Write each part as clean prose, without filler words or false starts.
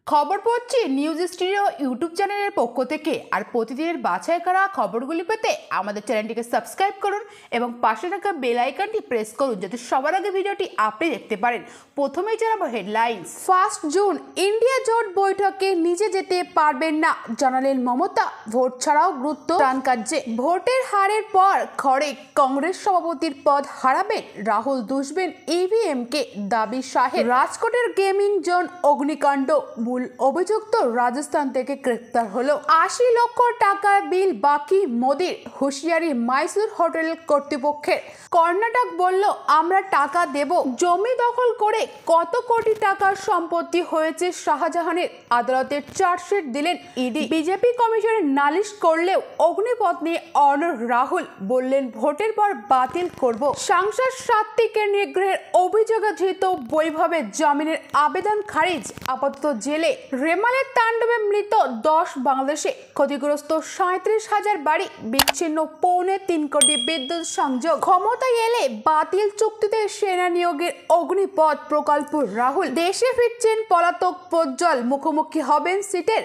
খবর পড়ছি news studio YouTube চ্যানেলের পক্ষ থেকে। আর প্রতিদিনের বাছাই করা খবরগুলি পেতে আমাদের চ্যানেলটিকে সাবস্ক্রাইব করুন এবং পাশে থাকা বেল আইকনটি প্রেস করুন যাতে সবার আগে ভিডিওটি আপনি দেখতে পারেন। প্রথমেই জানাবো হেডলাইন্স। 1 জুন ইন্ডিয়া জোট বৈঠকে নিজে যেতে পারবেন না জানালেন মমতা। ভোট ছাড়াও গুরুত্ব ত্রাণ কার্যে। ভোটের হারের পর খড়ে কংগ্রেস সভাপতির পদ হারাবেন রাহুল, দুষবেন ইভিএম কে, দাবি শাহের। রাজকোটের গেমিং জোন অগ্নিকাণ্ড, মূল অভিযুক্ত রাজস্থান থেকে গ্রেপ্তার হলো। 80 লক্ষ টাকার বিল বাকি মোদির, হুঁশিয়ারি মাইসুর হোটেল কর্তৃপক্ষের। কর্ণাটক বলল আমরা টাকা দেব। জমি দখল করে কত কোটি টাকার সম্পত্তি হয়েছে শাহজাহানের, আদালতের চার্জশিট দিলেন ইডি। বিজেপি কমিশনে নালিশ করলেও অগ্নিপথ নিয়ে অনড় রাহুল, বললেন ভোটের পর বাতিল করব। সাংসদ সাত্বিক নিগ্রহের অভিযোগে ধৃত বৈভবের জামিনের আবেদন খারিজ, আপাতত জেলে। রেমালের তাণ্ডবে মৃত 10 বাংলাদেশে, ক্ষতিগ্রস্ত 37,000 বাড়ি, বিচ্ছিন্ন 3.25 কোটি বিদ্যুৎ সংযোগ। ক্ষমতায় এলে বাতিল চুক্তিতে সেনা নিয়োগের অগ্নিপথ প্রকল্প রাহুল। দেশে ফিরছেন পলাতক প্রজ্জ্বল, মুখোমুখি হবেন সিটের।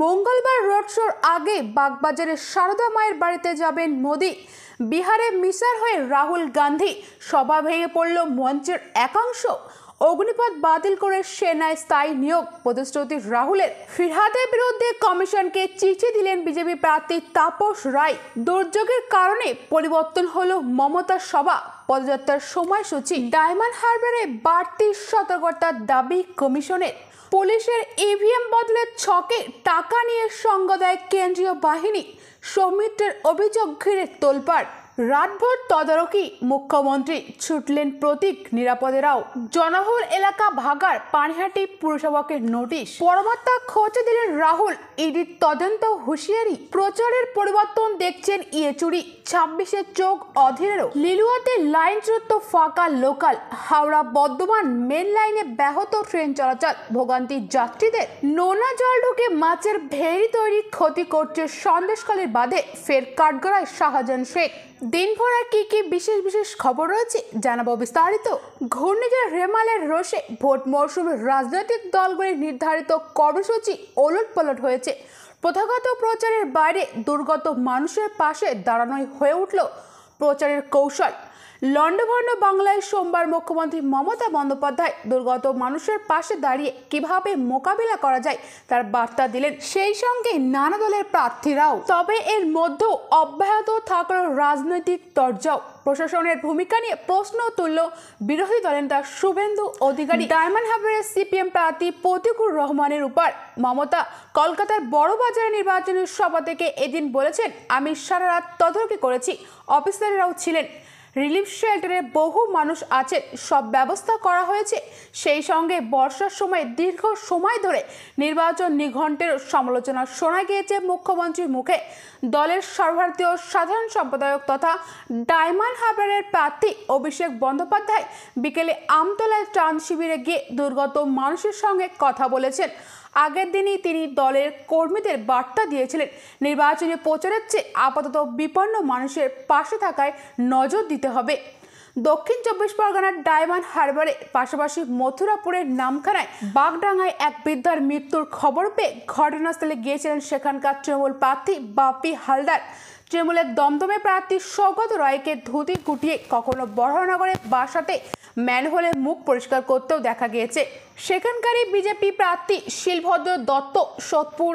মঙ্গলবার রোড শোর আগে বাগবাজারের সারদা মায়ের বাড়িতে যাবেন মোদি। বিহারে মিসার হয়ে রাহুল গান্ধী, সভা ভেঙে পড়ল মঞ্চের একাংশ। অগ্নিপথ বাতিল করে সেনায় স্থায়ী নিয়োগ, প্রতিশ্রুতি রাহুলের। ফিরহাদের বিরুদ্ধে কমিশনকে চিঠি দিলেন বিজেপি প্রার্থী তাপস রায়। দুর্যোগের কারণে পরিবর্তন হলো মমতার সভা, পদযাত্রার সময়সূচি। ডায়মন্ড হারবারে বাড়তি সতর্কতার দাবি কমিশনের। পুলিশের ইভিএম বদলের ছকে টাকা নিয়ে সঙ্গ দেয় কেন্দ্রীয় বাহিনী, সৌমিত্রের অভিযোগ ঘিরে তোলপাড়। রাতভর তদারকি, মুখ্যমন্ত্রী ছুটলেন প্রতীক নিরাপদেরাও। জনবহুল এলাকা ভাগার পানিহাটি পুরসভাকে নোটিশ। পরমাত্মা খোঁজে দিলেন রাহুল, ইডির তদন্ত হুঁশিয়ারি। প্রচারের পরিবর্তন দেখছেন ইয়েচুরি, 26-এর চোখ অধীরেরও। লিলুয়াতে লাইন চূড়ান্ত ফাঁকা লোকাল, হাওড়া বর্ধমান মেন লাইনে ব্যাহত ট্রেন চলাচল, ভোগান্তি যাত্রীদের। নোনা জল ঢুকে মাছের ভেড়ি তৈরি, ক্ষতি করছে সন্দেশখালীর বাঁধে, ফের কাঠগড়ায় শাহজাহান শেখ। দিনভর আর কি কি বিশেষ খবর রয়েছে জানাবো বিস্তারিত। ঘূর্ণিঝড় রেমালের রোষে ভোট মরশুমে রাজনৈতিক দলগুলির নির্ধারিত কর্মসূচি ওলটপালট হয়েছে। প্রথাগত প্রচারের বাইরে দুর্গত মানুষের পাশে দাঁড়ানোই হয়ে উঠল প্রচারের কৌশল। লন্ডভন্ড বাংলায় সোমবার মুখ্যমন্ত্রী মমতা বন্দ্যোপাধ্যায় দুর্গত মানুষের পাশে দাঁড়িয়ে কিভাবে মোকাবিলা করা যায় তার বার্তা দিলেন, সেই সঙ্গে নানা দলের প্রার্থীরাও। তবে এর মধ্যেও অব্যাহত থাকল রাজনৈতিক তরজাও। প্রশাসনের ভূমিকা নিয়ে প্রশ্ন তুলল বিরোধী দলনেতা শুভেন্দু অধিকারী। ডায়মন্ড হারবারের সিপিএম প্রার্থী প্রতীকুর রহমানের উপর মমতা কলকাতার বড়বাজারে নির্বাচনী সভা থেকে এদিন বলেছেন, আমি সারা রাত তদারকি করেছি, অফিসাররাও ছিলেন, রিলিফ শেল্টারে বহু মানুষ আছে, সব ব্যবস্থা করা হয়েছে। সেই সঙ্গে বর্ষার সময় দীর্ঘ সময় ধরে নির্বাচন নিঘণ্টের সমালোচনা শোনা গিয়েছে মুখ্যমন্ত্রীর মুখে। দলের সর্বভারতীয় সাধারণ সম্পাদক তথা ডায়মন্ড হারবারের প্রার্থী অভিষেক বন্দ্যোপাধ্যায় বিকেলে আমতলায় ত্রাণ শিবিরে গিয়ে দুর্গত মানুষের সঙ্গে কথা বলেছেন। আগের দিনই তিনি দলের কর্মীদের বার্তা দিয়েছিলেন, নির্বাচনী প্রচারের চেয়ে আপাতত বিপন্ন মানুষের পাশে থাকায় নজর দিতে হবে। দক্ষিণ 24 পরগনার ডায়মন্ড হারবারে পাশাপাশি মথুরাপুরের নামখানায় বাগডাঙ্গায় এক বৃদ্ধার মৃত্যুর খবর পেয়ে ঘটনাস্থলে গিয়েছিলেন সেখানকার তৃণমূল প্রার্থী বাপি হালদার। তৃণমূলের দমদমে প্রার্থী সৌগত রায়কে ধুতি কুটিয়ে কখনো বড়নগরে বাসাতে ম্যানহোলে মুখ পরিষ্কার করতেও দেখা গিয়েছে। সেখানকারই বিজেপি প্রার্থী শিলভদ্র দত্ত সোদপুর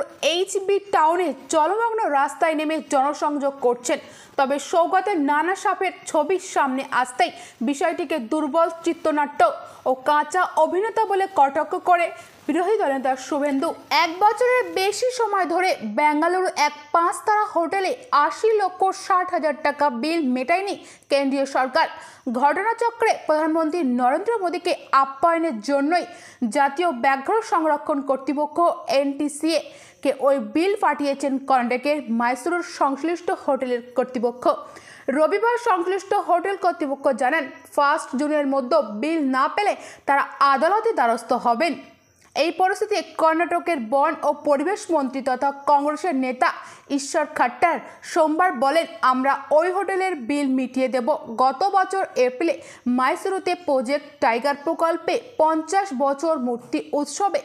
HB টাউনে জলমগ্ন রাস্তায় নেমে জনসংযোগ করছেন। তবে সৌগতের নানা সাপের ছবি সামনে আসতেই বিষয়টিকে দুর্বল চিত্রনাট্য ও কাঁচা অভিনেতা বলে কটাক্ষ করে বিরোধী দলনেতা শুভেন্দু। 1 বছরের বেশি সময় ধরে বেঙ্গালুরু এক 5-তারা হোটেলে 80,60,000 টাকা বিল মেটায়নি কেন্দ্রীয় সরকার। ঘটনাচক্রে প্রধানমন্ত্রী নরেন্দ্র মোদীকে আপ্যায়নের জন্যই জাতীয় ব্যাঘ্র সংরক্ষণ কর্তৃপক্ষ NTCA কে ওই বিল পাঠিয়েছেন কর্ণাটকের মাইসুরুর সংশ্লিষ্ট হোটেলের কর্তৃপক্ষ। রবিবার সংশ্লিষ্ট হোটেল কর্তৃপক্ষ জানান, 1 জুনের মধ্যে বিল না পেলে তারা আদালতে দ্বারস্থ হবেন। এই পরিস্থিতিতে কর্ণাটকের বন ও পরিবেশ মন্ত্রী তথা কংগ্রেসের নেতা ঈশ্বর খাট্টার সোমবার বলেন, আমরা ওই হোটেলের বিল মিটিয়ে দেব। গত বছর এপ্রিলে মাইসুরুতে প্রজেক্ট টাইগার প্রকল্পে 50 বছর মূর্তি উৎসবে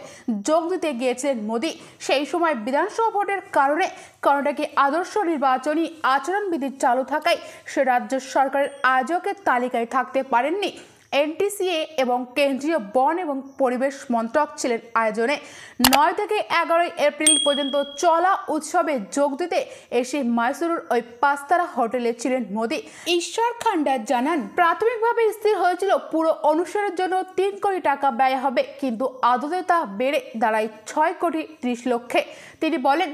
যোগ দিতে গিয়েছিলেন মোদি। সেই সময় বিধানসভা ভোটের কারণে কর্ণাটকে আদর্শ নির্বাচনী আচরণবিধি চালু থাকায় সে রাজ্য সরকারের আয়োজকের তালিকায় থাকতে পারেননি। এনটিসিএ এবং কেন্দ্রীয় বন এবং পরিবেশ মন্ত্রক ছিলেন আয়োজনে। 9 থেকে 11 এপ্রিল পর্যন্ত চলা উৎসবে যোগ দিতে এসে মাইসুরুর ওই 5 তারা হোটেলে ছিলেন মোদি। ঈশ্বর খান্ডা জানান, প্রাথমিকভাবে স্থির হয়েছিল পুরো অনুষ্ঠানের জন্য 3 কোটি টাকা ব্যয় হবে, কিন্তু আদতে তা বেড়ে দাঁড়ায় 6 কোটি 30 লক্ষে। তিনি বলেন,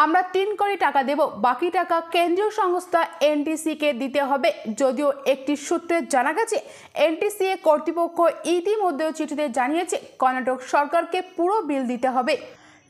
আমরা 3 কোটি টাকা দেব, বাকি টাকা কেন্দ্রীয় সংস্থা এনটিসিকে দিতে হবে। যদিও একটি সূত্রে জানা গেছে এনটিসিএ কর্তৃপক্ষ ইতিমধ্যেও চিঠিতে জানিয়েছে কর্ণাটক সরকারকে পুরো বিল দিতে হবে।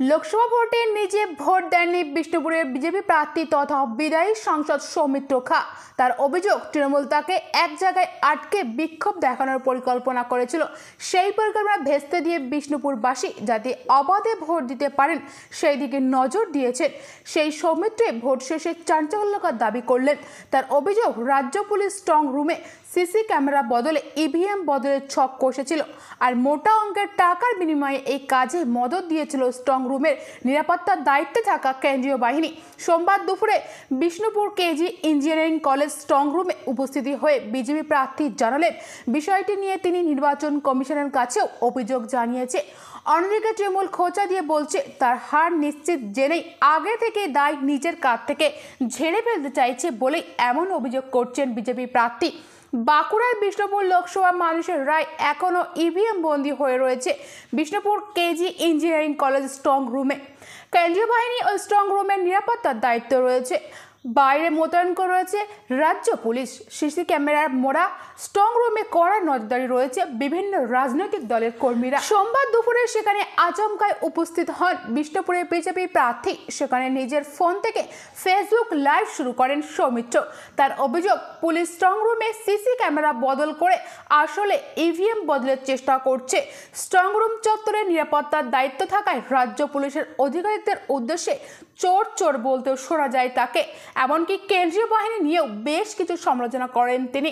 লোকসভা ভোটে নিজে ভোট দেননি বিষ্ণুপুরের বিজেপি প্রার্থী তথা বিদায়ী সাংসদ সৌমিত্র খা। তার অভিযোগ, তৃণমূল তাকে এক জায়গায় আটকে বিক্ষোভ দেখানোর পরিকল্পনা করেছিল। সেই পরিকল্পনা ভেস্তে দিয়ে বিষ্ণুপুরবাসী যাতে অবাধে ভোট দিতে পারেন সেই দিকে নজর দিয়েছেন। সেই সৌমিত্রে ভোট শেষে চাঞ্চল্যকর দাবি করলেন। তার অভিযোগ, রাজ্য পুলিশ স্ট্রং রুমে সিসি ক্যামেরা বদলে ইভিএম বদলে ছক কষেছিল আর মোটা অঙ্কের টাকার বিনিময়ে এই কাজে মদত দিয়েছিল স্ট্রং রুমের নিরাপত্তার দায়িত্বে থাকা কেন্দ্রীয় বাহিনী। সোমবার দুপুরে Bishnupur KG engineering college strong রুমে উপস্থিতি হয়ে বিজেপি প্রার্থী জানালেন, বিষয়টি নিয়ে তিনি নির্বাচন কমিশনের কাছেও অভিযোগ জানিয়েছে। অন্যদিকে তৃণমূল খোঁচা দিয়ে বলছে তার হার নিশ্চিত জেনেই আগে থেকে দায় নিজের কাঁধ থেকে ঝেড়ে ফেলতে চাইছে বলেই এমন অভিযোগ করছেন বিজেপি প্রার্থী। বাঁকুড়ার বিষ্ণুপুর লোকসভা মানুষের রায় এখনও ইভিএম বন্দী হয়ে রয়েছে Bishnupur KG engineering college strong রুমে। কেন্দ্রীয় বাহিনী ও স্ট্রং রুমের নিরাপত্তার দায়িত্ব রয়েছে। বাইরে মোতায়েন করা রয়েছে রাজ্য পুলিশ। সিসি ক্যামেরার মোড়া স্ট্রং রুমে কড়া নজরদারি রয়েছে বিভিন্ন রাজনৈতিক দলের কর্মীরা। সোমবার দুপুরে সেখানে আচমকায় উপস্থিত হন বিষ্ণুপুরের বিজেপি প্রার্থী। সেখানে নিজের ফোন থেকে ফেসবুক লাইভ শুরু করেন সৌমিত্র। তার অভিযোগ, পুলিশ স্ট্রং রুমে সিসি ক্যামেরা বদল করে আসলে ইভিএম বদলের চেষ্টা করছে। স্ট্রং রুম চত্বরের নিরাপত্তার দায়িত্ব থাকায় রাজ্য পুলিশের অধিকারীদের উদ্দেশ্যে চোর চোর বলতেও শোনা যায় তাকে। এমনকি কেন্দ্রীয় বাহিনী নিয়েও বেশ কিছু সমালোচনা করেন তিনি।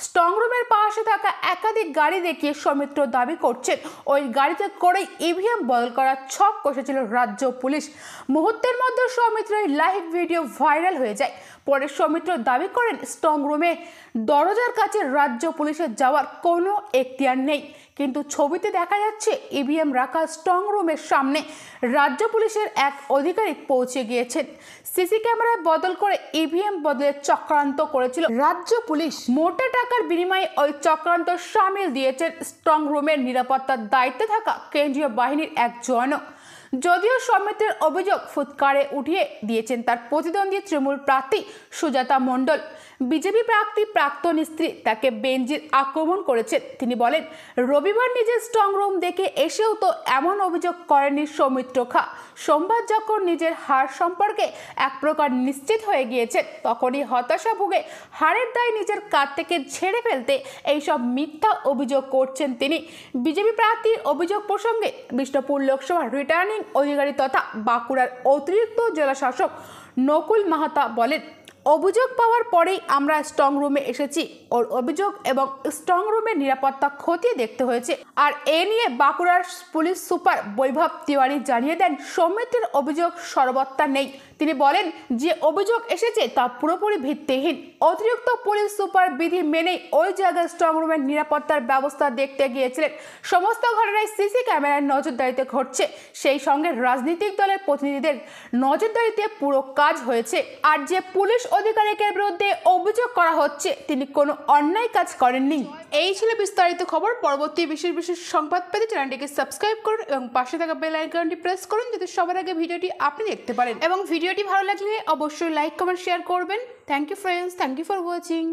স্ট্রং রুমের পাশে থাকা একাধিক গাড়ি দেখিয়ে সৌমিত্র দাবি করছেন ওই গাড়িতে করেই ইভিএম বদল করার ছক কষেছিল রাজ্য পুলিশ। মুহূর্তের মধ্যে সৌমিত্রের লাইভ ভিডিও ভাইরাল হয়ে যায়। পরে সৌমিত্র দাবি করেন স্ট্রং রুমে দরজার কাছে রাজ্য পুলিশের যাওয়ার কোনো এখতিয়ার নেই, কিন্তু ছবিতে দেখা যাচ্ছে ইভিএম রাখা স্ট্রং রুমের সামনে রাজ্য পুলিশের এক আধিকারিক পৌঁছে গিয়েছেন। সিসি ক্যামেরায় বদল করে ইভিএম বদলের চক্রান্ত করেছিল রাজ্য পুলিশ। মোটা টাকার বিনিময়ে ওই চক্রান্ত সামিল দিয়েছেন স্ট্রং রুমের নিরাপত্তার দায়িত্বে থাকা কেন্দ্রীয় বাহিনীর এক জওয়ানও। যদিও সৌমিত্রের অভিযোগ ফুৎকারে উঠিয়ে দিয়েছেন তার প্রতিদ্বন্দ্বী তৃণমূল প্রার্থী সুজাতা মণ্ডল। বিজেপি প্রার্থী প্রাক্তন স্ত্রী তাকে বেঞ্জির আক্রমণ করেছেন। তিনি বলেন, রবিবার নিজের স্ট্রং রুম দেখে এসেও তো এমন অভিযোগ করেননি সৌমিত্র খা। সোমবার যখন নিজের হার সম্পর্কে এক প্রকার নিশ্চিত হয়ে গিয়েছেন তখনই হতাশা ভুগে হারের দায় নিজের কাঁধ থেকে ঝেড়ে ফেলতে এইসব মিথ্যা অভিযোগ করছেন তিনি। বিজেপি প্রার্থীর অভিযোগ প্রসঙ্গে বিষ্ণুপুর লোকসভার রিটার্নিং অধিকারী তথা বাঁকুড়ার অতিরিক্ত জেলা শাসক নকুল মাহাতা বলেন, অভিযোগ পাওয়ার পরেই আমরা স্ট্রং রুমে এসেছি। ওর অভিযোগ এবং স্ট্রং রুমের নিরাপত্তা খতিয়ে দেখতে হয়েছে। আর এ নিয়ে বাঁকুড়ার পুলিশ সুপার বৈভব তিওয়ারি জানিয়ে দেন, সৌমিত্রের অভিযোগ সর্বত্তা নেই। তিনি বলেন, যে অভিযোগ এসেছে তা পুরোপুরি ভিত্তিহীন। অতিরিক্ত পুলিশ সুপার বিধি মেনেই ওই জায়গায় স্ট্রং রুমের নিরাপত্তার ব্যবস্থা দেখতে গিয়েছিলেন। সমস্ত ঘটনায় সিসি ক্যামেরার নজরদারিতে ঘটছে, সেই সঙ্গে রাজনৈতিক দলের প্রতিনিধিদের নজরদারিতে পুরো কাজ হয়েছে। আর যে পুলিশ অধিকারিকের বিরুদ্ধে অভিযোগ করা হচ্ছে তিনি কোনো অন্যায় কাজ করেননি। এই ছিল বিস্তারিত খবর। পরবর্তী বিশেষ বিশেষ সংবাদ পেতে চ্যানেলটিকে সাবস্ক্রাইব করুন এবং পাশে থাকা বেল আইকনটি প্রেস করুন যাতে সবার আগে ভিডিওটি আপনি দেখতে পারেন। এবং ভিডিওটি ভালো লাগলে অবশ্যই লাইক কমেন্ট শেয়ার করবেন। Thank you friends, thank you for watching.